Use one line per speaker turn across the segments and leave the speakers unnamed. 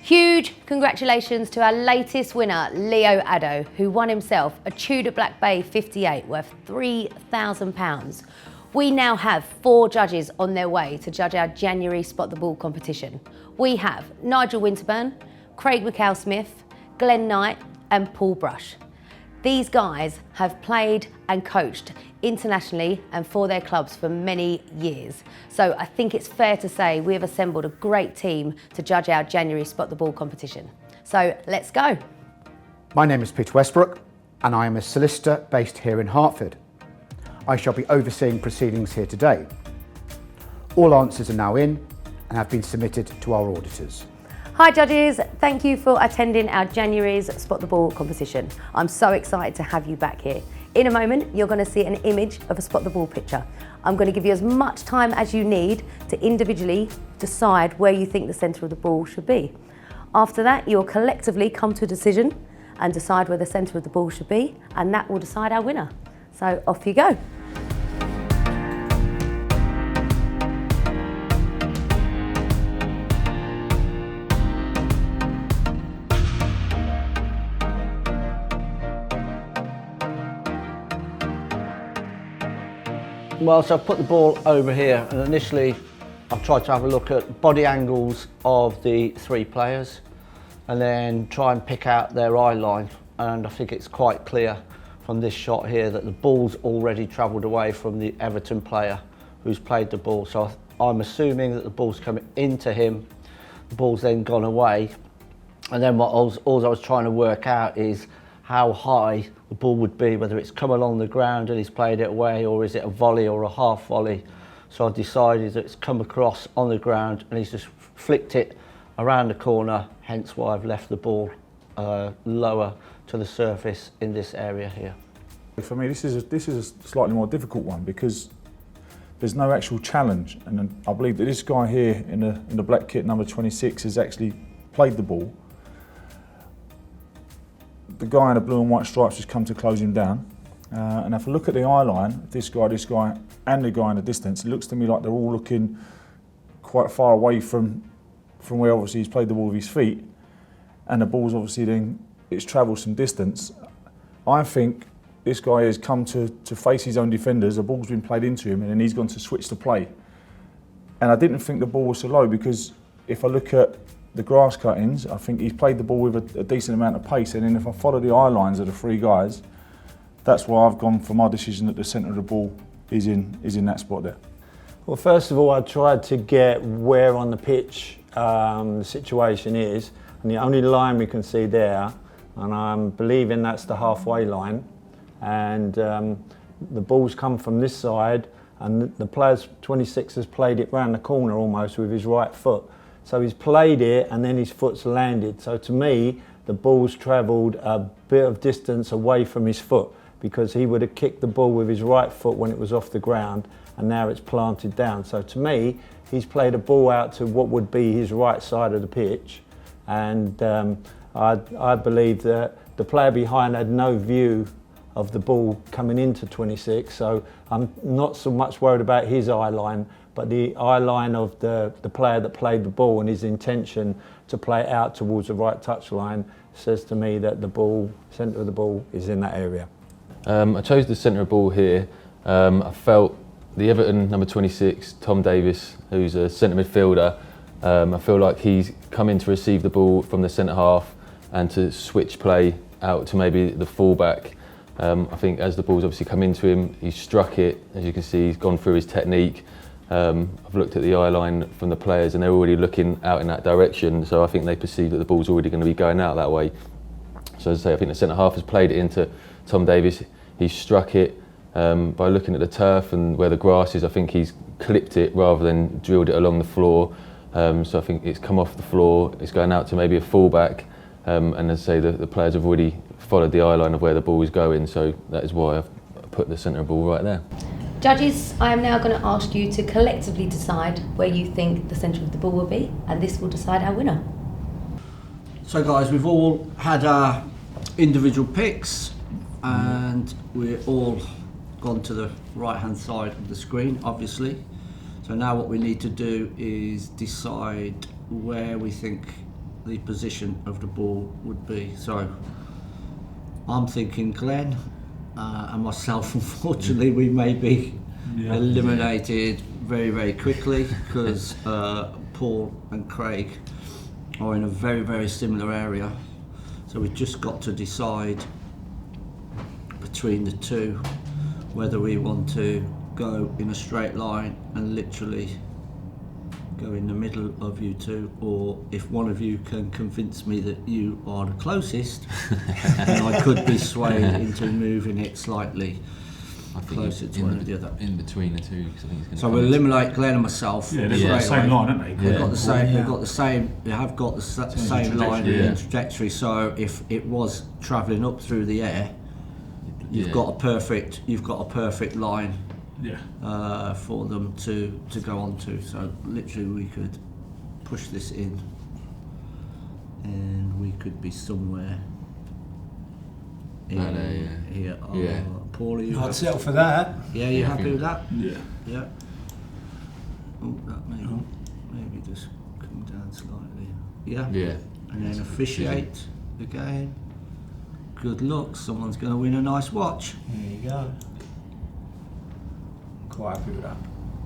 Huge congratulations to our latest winner, Leo Addo, who won himself a Tudor Black Bay 58 worth £3,000. We now have 4 judges on their way to judge our January Spot the Ball competition. We have Nigel Winterburn, Craig McCall-Smith, Glenn Knight and Paul Brush. These guys have played and coached internationally and for their clubs for many years. So I think it's fair to say we have assembled a great team to judge our January Spot the Ball competition. So let's go.
My name is Peter Westbrook and I am a solicitor based here in Hertford. I shall be overseeing proceedings here today. All answers are now in and have been submitted to our auditors.
Hi judges, thank you for attending our January's Spot the Ball competition. I'm so excited to have you back here. In a moment, you're going to see an image of a Spot the Ball picture. I'm going to give you as much time as you need to individually decide where you think the centre of the ball should be. After that, you'll collectively come to a decision and decide where the centre of the ball should be, and that will decide our winner. So off you go.
Well, so I've put the ball over here, and initially I've tried to have a look at body angles of the 3 players and then try and pick out their eye line, and I think it's quite clear from this shot here that the ball's already travelled away from the Everton player who's played the ball. So I'm assuming that the ball's coming into him, the ball's then gone away, and then all I was trying to work out is how high the ball would be, whether it's come along the ground and he's played it away, or is it a volley or a half volley. So I decided that it's come across on the ground and he's just flicked it around the corner, hence why I've left the ball lower to the surface in this area here.
For me, this is a slightly more difficult one because there's no actual challenge, and I believe that this guy here in the black kit, number 26, has actually played the ball. The guy in the blue and white stripes has come to close him down. And if I look at the eye line, this guy, and the guy in the distance, it looks to me like they're all looking quite far away from where obviously he's played the ball with his feet. And the ball's obviously then, it's travelled some distance. I think this guy has come to face his own defenders, the ball's been played into him, and then he's gone to switch the play. And I didn't think the ball was so low because if I look at the grass cuttings, I think he's played the ball with a decent amount of pace, and then if I follow the eye lines of the 3 guys, that's why I've gone for my decision that the centre of the ball is in that spot there.
Well, first of all, I tried to get where on the pitch the situation is, and the only line we can see there, and I'm believing that's the halfway line, and the ball's come from this side, and the player's 26 has played it round the corner almost with his right foot. So he's played it and then his foot's landed. So to me, the ball's travelled a bit of distance away from his foot because he would have kicked the ball with his right foot when it was off the ground, and now it's planted down. So to me, he's played a ball out to what would be his right side of the pitch. And I believe that the player behind had no view of the ball coming into 26. So I'm not so much worried about his eye line, but the eye line of the player that played the ball and his intention to play it out towards the right touch line says to me that the ball, centre of the ball, is in that area.
I chose the centre of ball here. I felt the Everton number 26, Tom Davis, who's a centre midfielder, I feel like he's come in to receive the ball from the centre half and to switch play out to maybe the full-back. I think as the ball's obviously come into him, he's struck it. As you can see, he's gone through his technique. I've looked at the eye line from the players and they're already looking out in that direction, so I think they perceive that the ball's already going to be going out that way. So as I say, I think the centre half has played it into Tom Davis. He's struck it by looking at the turf and where the grass is. I think he's clipped it rather than drilled it along the floor. So I think it's come off the floor, it's going out to maybe a full-back, and as I say, the players have already followed the eye line of where the ball is going, so that is why I've put the centre ball right there.
Judges, I am now going to ask you to collectively decide where you think the centre of the ball will be, and this will decide our winner.
So guys, we've all had our individual picks and we're all gone to the right hand side of the screen, obviously. So now what we need to do is decide where we think the position of the ball would be. So I'm thinking Glenn and myself, unfortunately, we may be eliminated very, very quickly because Paul and Craig are in a very, very similar area. So we've just got to decide between the two whether we want to go in a straight line and literally go in the middle of you two, or if one of you can convince me that you are the closest, then I could be swayed into moving it slightly closer to one or the other.
In between the two, because I think it's going to.
So we'll eliminate Glenn and myself.
Yeah, they've got the same line, haven't they?
They've got the same. They've got the same. They have got the same line and trajectory. So if it was travelling up through the air, you've got a perfect. You've got a perfect line. Yeah. For them to go onto. So literally, we could push this in, and we could be somewhere. Here.
Yeah.
Paul, are you?
I'd settle for that.
Yeah, you happy with that?
Yeah.
Yeah. Oh, that maybe just come down slightly. Yeah.
Yeah.
And then officiate the game. Good luck. Someone's going to win a nice watch.
There you go. Quite happy with that.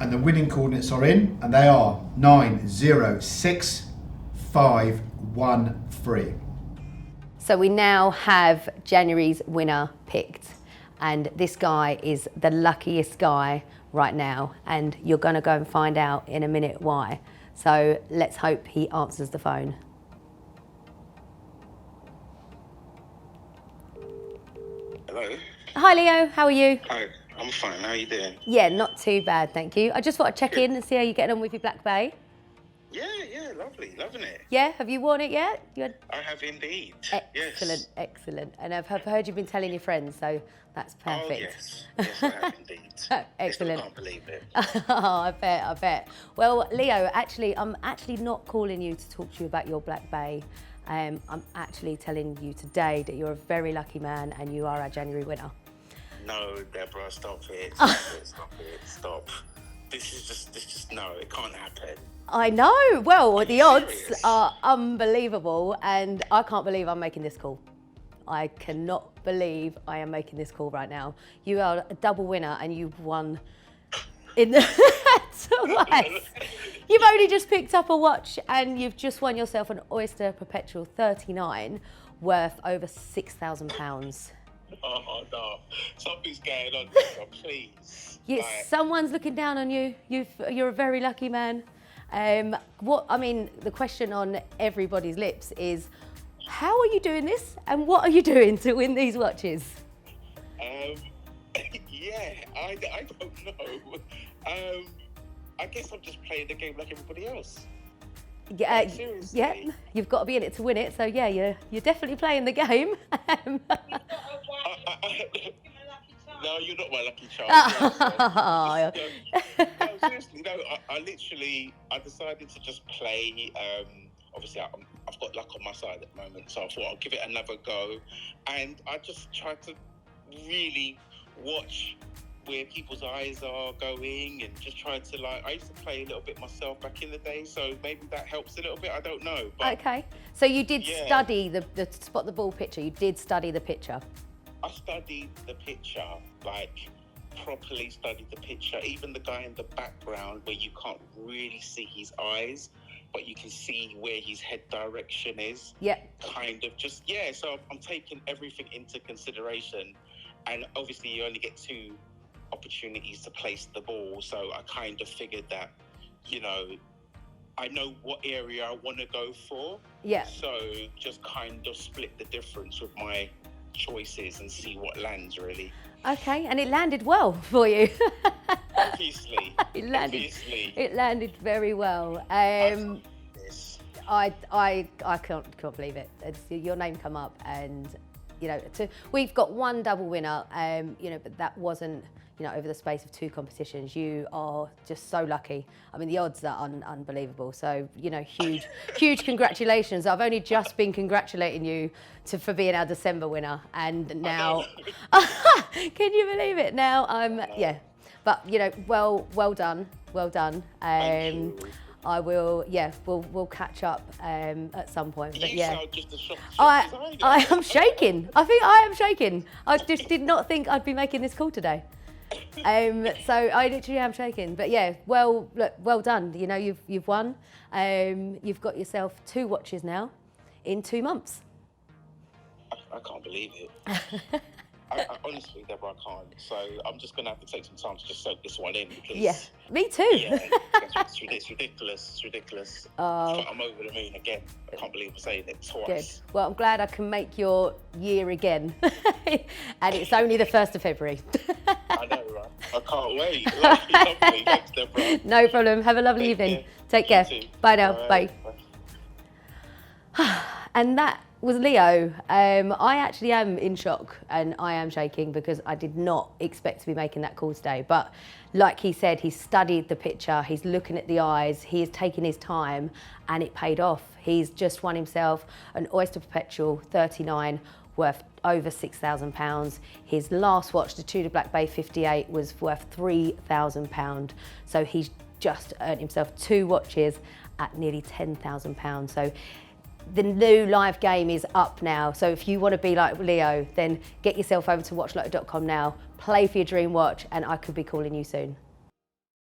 And the winning coordinates are in, and they are 906-513.
So we now have January's winner picked, and this guy is the luckiest guy right now, and you're going to go and find out in a minute why. So let's hope he answers the phone.
Hello.
Hi Leo, how are you?
Hi, I'm fine. How are you doing?
Yeah, not too bad, thank you. I just thought I'd check in and see how you're getting on with your Black Bay.
Yeah, lovely, loving it.
Yeah, have you worn it yet?
I have indeed.
Excellent,
Yes.
excellent. And I've heard you've been telling your friends, so that's perfect.
Oh yes, yes, I have indeed.
Excellent.
I still can't believe it.
Oh, I bet. Well, Leo, I'm actually not calling you to talk to you about your Black Bay. I'm actually telling you today that you're a very lucky man and you are our January winner.
No, Deborah, stop it. Stop. This is just no, it can't happen.
I know. Well, the odds
serious?
are unbelievable, and I can't believe I'm making this call. I cannot believe I am making this call right now. You are a double winner, and you've won in the twice. You've only just picked up a watch, and you've just won yourself an Oyster Perpetual 39, worth over £6,000.
Oh no, something's going on, Deborah, please.
Yes, someone's looking down on you. You're a very lucky man. The question on everybody's lips is, how are you doing this, and what are you doing to win these watches?
Yeah, I don't know. I guess I'm just playing the game like everybody else.
Yeah,
Seriously.
yeah, you've got to be in it to win it. So yeah, you're definitely playing the game.
No, you're not my lucky charm. No, seriously, no. I decided to just play. Obviously, I've got luck on my side at the moment, so I thought I'll give it another go. And I just tried to really watch where people's eyes are going, and just try to I used to play a little bit myself back in the day, so maybe that helps a little bit. I don't know. But
Okay, so you did study the spot the ball picture. You did study the picture.
I studied the picture, properly studied the picture. Even the guy in the background where you can't really see his eyes, but you can see where his head direction is.
Yeah.
Kind of just, so I'm taking everything into consideration. And obviously you only get 2 opportunities to place the ball. So I kind of figured that, I know what area I want to go for.
Yeah.
So just kind of split the difference with my choices and see what lands, really.
Okay, and it landed well for you.
Obviously.
It landed very well.
Yes.
I can't believe it. Your name come up, and we've got one double winner. But that wasn't over the space of 2 competitions. You are just so lucky. I mean, the odds are unbelievable. So huge congratulations. I've only just been congratulating you for being our December winner, and now can you believe it? Now I'm But well done.
Thank you.
I will, yeah, we'll catch up at some point. But
You
yeah,
sound just as shocked as
I am shaking. I think I am shaking. I just did not think I'd be making this call today. So I literally am shaking. But yeah, well done. You know, you've won. You've got yourself 2 watches now in 2 months.
I can't believe it. I honestly, Deborah, I can't. So I'm just going to have to take some time to just soak this one in. Because,
Yeah, me too.
Yeah, it's ridiculous. It's ridiculous. I'm over the moon again. I can't believe I'm saying it twice.
Good. Well, I'm glad I can make your year again. And it's only the 1st of February.
I know, right? I can't wait. Lovely. Thanks, Deborah.
No problem. Have a lovely
Take
evening.
care.
Take care.
You too.
Bye now.
Bye.
Bye. And that was Leo. I actually am in shock and I am shaking because I did not expect to be making that call today. But like he said, he's studied the picture, he's looking at the eyes, he has taken his time and it paid off. He's just won himself an Oyster Perpetual 39 worth over £6,000. His last watch, the Tudor Black Bay 58, was worth £3,000. So he's just earned himself 2 watches at nearly £10,000. So the new live game is up now. So if you want to be like Leo, then get yourself over to watchlotto.com now, play for your dream watch, and I could be calling you soon.